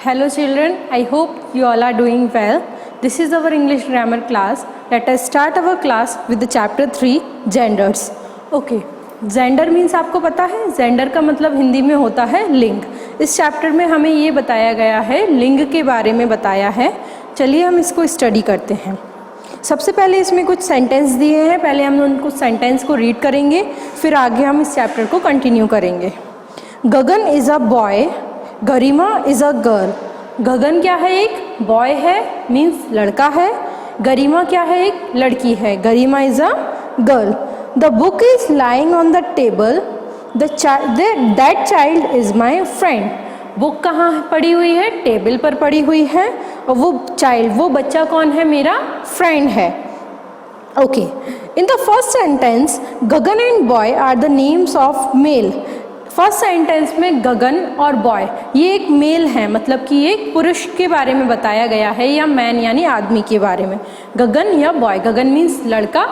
Hello children, I hope you all are doing well. This is our English grammar class. Let us start our class with the chapter 3 genders. Okay, gender means आपको पता है, gender का मतलब हिंदी में होता है लिंग. इस चैप्टर में हमें ये बताया गया है, लिंग के बारे में बताया है. चलिए हम इसको स्टडी करते हैं. सबसे पहले इसमें कुछ सेंटेंस दिए हैं, पहले हम उन कुछ सेंटेंस को रीड करेंगे, फिर आगे हम इस चैप्टर को कंटिन्यू करेंगे. Gagan is a boy, Garima is a girl. Gagan क्या है? एक बॉय है, मीन्स लड़का है. गरिमा क्या है? एक लड़की है. Garima is a girl. The book is lying on the table, that child is my friend. Book कहाँ पड़ी हुई है? टेबल पर पड़ी हुई है. और वो चाइल्ड, वो बच्चा कौन है? मेरा फ्रेंड है. Okay, in the first sentence Gagan and boy are the names of male. First sentence में गगन और बॉय ये एक मेल है, मतलब कि एक पुरुष के बारे में बताया गया है, या मैन यानी आदमी के बारे में. गगन या बॉय, गगन मीन्स लड़का,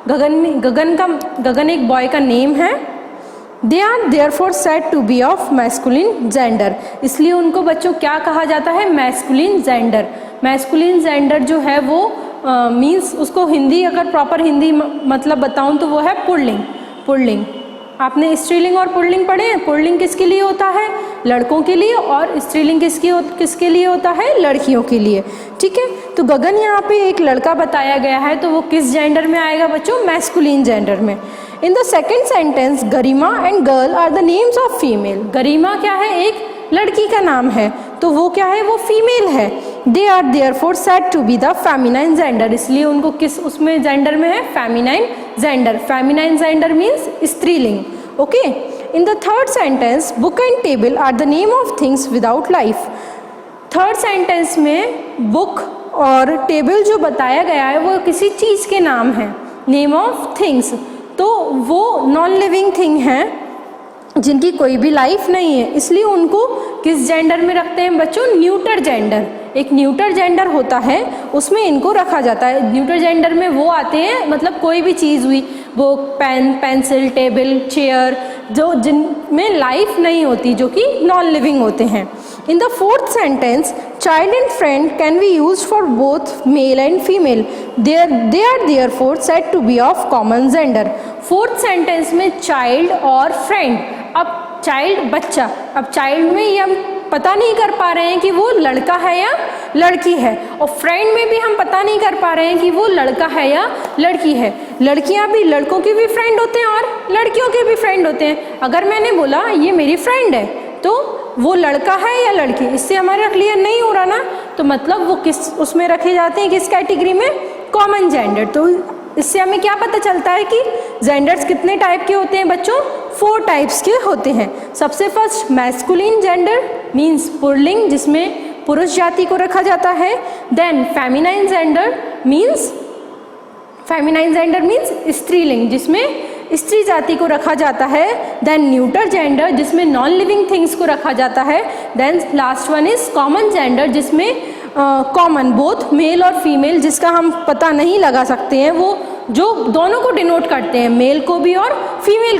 गगन एक बॉय का नेम है. They are therefore said to be of masculine gender. इसलिए उनको बच्चों क्या कहा जाता है? Masculine gender. मैस्कुलिन जेंडर जो है वो मीन्स उसको हिंदी, अगर प्रॉपर हिंदी मतलब बताऊं तो वो है पुल्लिंग. पुल्लिंग आपने स्त्रीलिंग और पुल्लिंग पढ़े हैं. पुल्लिंग किसके लिए होता है? लड़कों के लिए. और स्त्रीलिंग किसके लिए होता है? लड़कियों के लिए. ठीक है, तो गगन यहाँ पे एक लड़का बताया गया है, तो वो किस जेंडर में आएगा बच्चों? मैस्कुलिन जेंडर में. In the second sentence Garima and girl are the names of female. Garima क्या है? एक लड़की का नाम है, तो वो क्या है? वो फीमेल है. They are therefore said to be the feminine gender. इसलिए उनको किस उसमें जेंडर में है? Feminine gender. Feminine gender means स्त्रीलिंग. Okay, in the third sentence book and table are the name of things without life. Third sentence में book और table जो बताया गया है वो किसी चीज़ के नाम है, नेम ऑफ थिंग्स. तो वो नॉन लिविंग थिंग हैं जिनकी कोई भी लाइफ नहीं है, इसलिए उनको किस जेंडर में रखते हैं बच्चों? Neuter gender. एक न्यूटर जेंडर होता है, उसमें इनको रखा जाता है. न्यूटर जेंडर में वो आते हैं, मतलब कोई भी चीज़ हुई, वो पेन, पेंसिल, टेबल, चेयर, जो जिनमें लाइफ नहीं होती, जो कि नॉन लिविंग होते हैं. In the fourth sentence child and friend can be use for both male and female. They are therefore said to be of common gender. Fourth sentence में child और फ्रेंड. अब child बच्चा, अब child में ये हम पता नहीं कर पा रहे हैं कि वो लड़का है या लड़की है, और फ्रेंड में भी हम पता नहीं कर पा रहे हैं कि वो लड़का है या लड़की है. लड़कियां भी, लड़कों के भी फ्रेंड होते हैं और लड़कियों के भी फ्रेंड होते हैं. अगर मैंने बोला ये मेरी फ्रेंड है, तो वो लड़का है या लड़की, इससे हमारा क्लियर नहीं हो रहा ना, तो मतलब वो किस उसमें रखे जाते हैं, किस कैटेगरी में? Common gender. तो इससे हमें क्या पता चलता है कि जेंडर्स कितने टाइप के होते हैं बच्चों? 4 टाइप्स के होते हैं. सबसे first masculine gender means pulling, जिसमें पुरुष जाति को रखा जाता है. देन फेमिनाइन जेंडर मीन्स स्त्रीलिंग, जिसमें स्त्री जाति को रखा जाता है. देन न्यूटर जेंडर, जिसमें नॉन लिविंग थिंग्स को रखा जाता है. Then last one is common gender, जिसमें कॉमन बोथ मेल और फीमेल, जिसका हम पता नहीं लगा सकते हैं, वो जो दोनों को डिनोट करते हैं, मेल को भी और फीमेल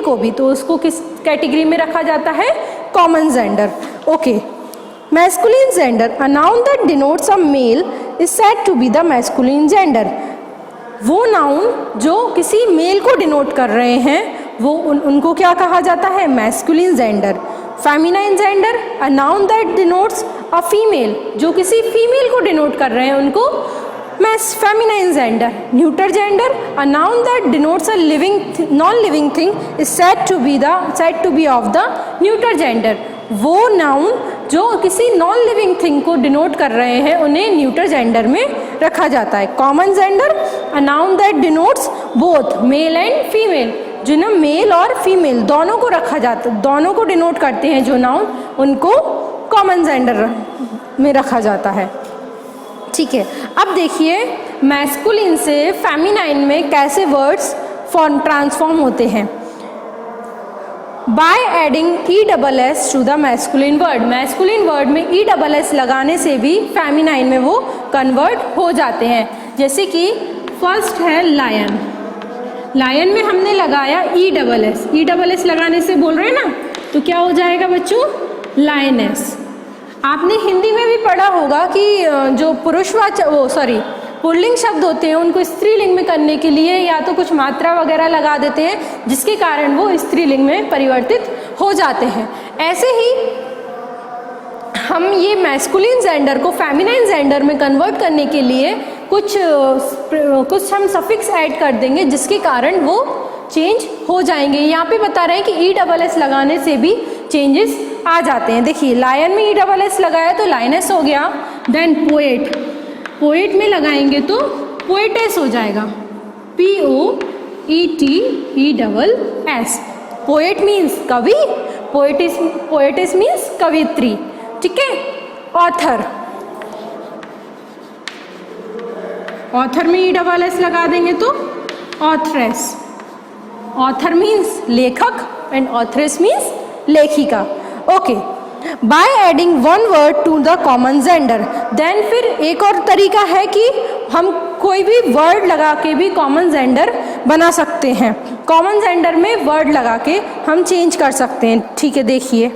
को भी, तो उसको किस कैटेगरी में रखा जाता है? Common gender. Okay, masculine gender, a noun that denotes a male is said to be the masculine gender. वो नाउन जो किसी मेल को डिनोट कर रहे हैं, वो उनको क्या कहा जाता है? Masculine gender. Feminine gender, a noun that denotes a female, जो किसी फीमेल को डिनोट कर रहे हैं, उनको feminine gender. Neuter gender, a noun that denotes a non living thing is said to be of the neuter gender. वो noun जो किसी नॉन लिविंग थिंग को डिनोट कर रहे हैं, उन्हें न्यूटर जेंडर में रखा जाता है. Common gender, a noun that denotes both male and female, जिन्हें मेल और फीमेल दोनों को रखा जाता है, दोनों को डिनोट करते हैं जो नाउन, उनको कॉमन जेंडर में रखा जाता है. ठीक है, अब देखिए मैस्कुलिन से फेमिनाइन में कैसे वर्ड्स ट्रांसफॉर्म होते हैं. By adding ESS to the masculine word. Masculine word में ESS लगाने से भी फेमिनाइन में वो कन्वर्ट हो जाते हैं. जैसे कि फर्स्ट है लायन. लायन में हमने लगाया ESS लगाने से बोल रहे हैं ना, तो क्या हो जाएगा बच्चों? लायनेस. आपने हिंदी में भी पढ़ा होगा कि जो पुल्लिंग शब्द होते हैं उनको स्त्रीलिंग में करने के लिए या तो कुछ मात्रा वगैरह लगा देते हैं जिसके कारण वो स्त्रीलिंग में परिवर्तित हो जाते हैं। ऐसे ही हम ये मैस्कुलिन जेंडर को फेमिनाइन जेंडर में कन्वर्ट करने के लिए कुछ हम सफिक्स ऐड कर देंगे जिसके कारण वो चेंज हो जाएंगे। यहाँ पे बता रहे हैं कि ESS लगाने से भी चेंजेस आ जाते हैं। देखिए लायन में ESS लगाया तो लाइनस हो गया, देन पोएट में लगाएंगे तो पोएटेस हो जाएगा, POETESS। पोएट मीन्स कवि, पोएटिस मीन्स कवित्री, ठीक है। ऑथर में ESS लगा देंगे तो ऑथरेस। ऑथर मीन्स लेखक एंड ऑथरेस मीन्स लेखिका। Okay, by adding one word to the common gender. Then फिर एक और तरीका है कि हम कोई भी वर्ड लगा के भी कॉमन जेंडर बना सकते हैं। कॉमन जेंडर में वर्ड लगा के हम चेंज कर सकते हैं, ठीक है। देखिए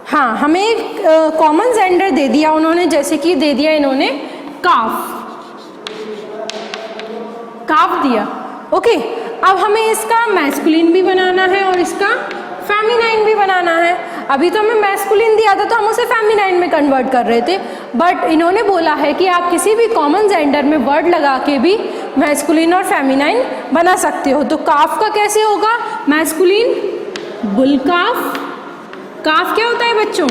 हाँ, हमें एक कॉमन जेंडर दे दिया उन्होंने, जैसे कि दे दिया इन्होंने काफ दिया। ओके, अब हमें इसका मैस्कुलिन भी बनाना है और इसका फेमिनाइन भी बनाना है। अभी तो हमें मैस्कुलिन दिया था तो हम उसे फेमिनाइन में कन्वर्ट कर रहे थे, बट इन्होंने बोला है कि आप किसी भी कॉमन जेंडर में वर्ड लगा के भी मैस्कुलिन और फेमिनाइन बना सकते हो। तो काफ का कैसे होगा? मैस्कुलिन बुलकाफ। काफ क्या होता है बच्चों?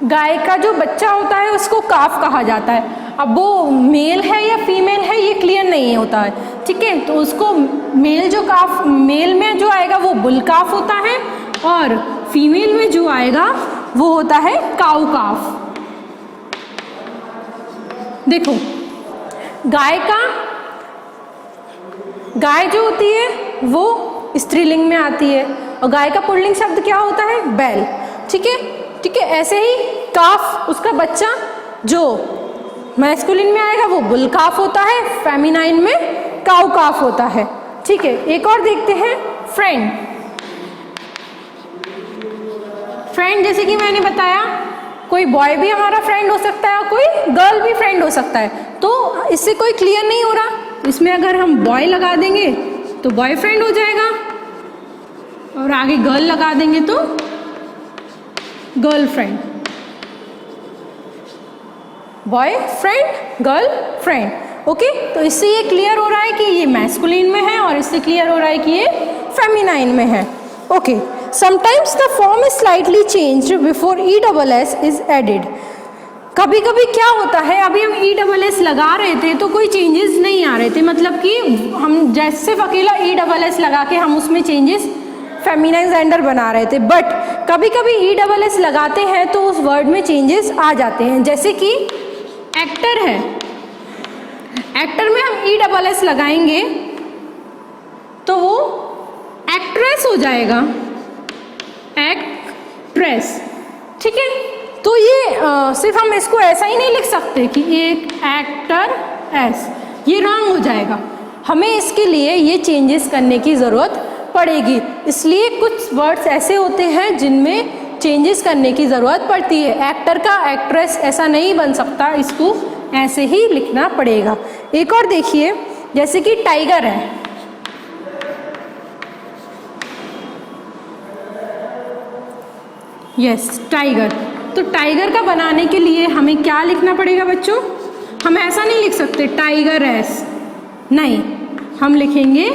गाय का जो बच्चा होता है उसको काफ कहा जाता है। अब वो मेल है या फीमेल है ये क्लियर नहीं होता है, ठीक है। तो उसको मेल में जो आएगा वो बुल काफ होता है और फीमेल में जो आएगा वो होता है काऊ काफ। देखो गाय जो होती है वो स्त्रीलिंग में आती है और गाय का पुल्लिंग शब्द क्या होता है? बैल, ठीक है, ठीक है। ऐसे ही काफ, उसका बच्चा जो मैस्कुलिन में आएगा वो बुल काफ होता है, फेमिनाइन में काऊ काफ होता है, ठीक है। एक और देखते हैं फ्रेंड। जैसे कि मैंने बताया कोई बॉय भी हमारा फ्रेंड हो सकता है और कोई गर्ल भी फ्रेंड हो सकता है, तो इससे कोई क्लियर नहीं हो रहा। इसमें अगर हम बॉय लगा देंगे तो बॉयफ्रेंड हो जाएगा और आगे गर्ल लगा देंगे तो गर्लफ्रेंड। Boyfriend, girlfriend, okay. तो इससे ये क्लियर हो रहा है कि ये मैस्कुलिन में है और इससे क्लियर हो रहा है कि ये फेमिनाइन में है, okay. Sometimes the form is slightly changed before ESS is added. कभी कभी क्या होता है, अभी हम ESS लगा रहे थे तो कोई चेंजेस नहीं आ रहे थे, मतलब कि हम जैसे सिर्फ अकेला ESS लगा के हम उसमें चेंजेस फेमिनाइन जेंडर बना रहे थे, बट कभी कभी ESS लगाते हैं तो उस वर्ड में चेंजेस आ जाते हैं। जैसे कि एक्टर है, एक्टर में हम ESS लगाएंगे तो वो एक्ट्रेस हो जाएगा, एक्ट्रेस, ठीक है। तो ये सिर्फ हम इसको ऐसा ही नहीं लिख सकते कि एक एक्टर एस, ये रॉन्ग हो जाएगा। हमें इसके लिए ये चेंजेस करने की ज़रूरत पड़ेगी, इसलिए कुछ वर्ड्स ऐसे होते हैं जिनमें चेंजेस करने की ज़रूरत पड़ती है। एक्टर का एक्ट्रेस ऐसा नहीं बन सकता, इसको ऐसे ही लिखना पड़ेगा। एक और देखिए, जैसे कि टाइगर है, यस टाइगर। तो टाइगर का बनाने के लिए हमें क्या लिखना पड़ेगा बच्चों? हम ऐसा नहीं लिख सकते टाइगर एस, नहीं, हम लिखेंगे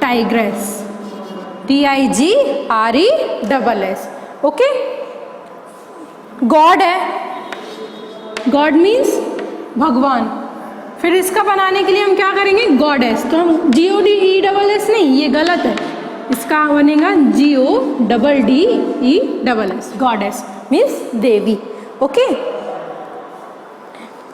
टाइग्रेस, TIGRESS, ओके। गॉड है, गॉड मीन्स भगवान, फिर इसका बनाने के लिए हम क्या करेंगे? गॉडेस। तो हम GODESS नहीं, ये गलत है, इसका बनेगा GODDESS, गॉडेस मीन्स देवी, ओके।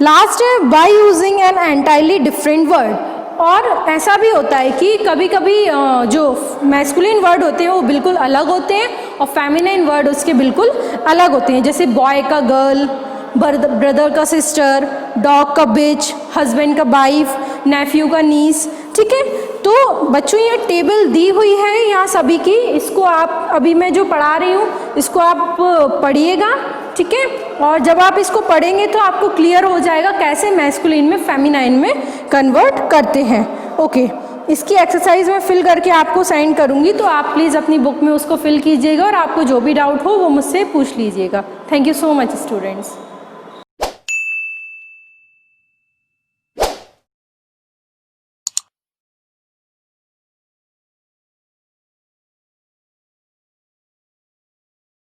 लास्ट है by using an entirely different word. और ऐसा भी होता है कि कभी कभी जो मैस्कुलिन वर्ड होते हैं वो बिल्कुल अलग होते हैं और फेमिनाइन वर्ड उसके बिल्कुल अलग होते हैं। जैसे बॉय का गर्ल, ब्रदर का सिस्टर, डॉग का बिच, हस्बैंड का वाइफ, नेफ्यू का नीस। ठीक है, तो बच्चों ये टेबल दी हुई है यहाँ सभी की, इसको आप अभी मैं जो पढ़ा रही हूँ इसको आप पढ़िएगा। ठीक है, और जब आप इसको पढ़ेंगे तो आपको क्लियर हो जाएगा कैसे मैस्कुलिन में फेमिनाइन में कन्वर्ट करते हैं। ओके, इसकी एक्सरसाइज मैं फिल करके आपको सेंड करूँगी, तो आप प्लीज़ अपनी बुक में उसको फिल कीजिएगा और आपको जो भी डाउट हो वो मुझसे पूछ लीजिएगा। Thank you so much students.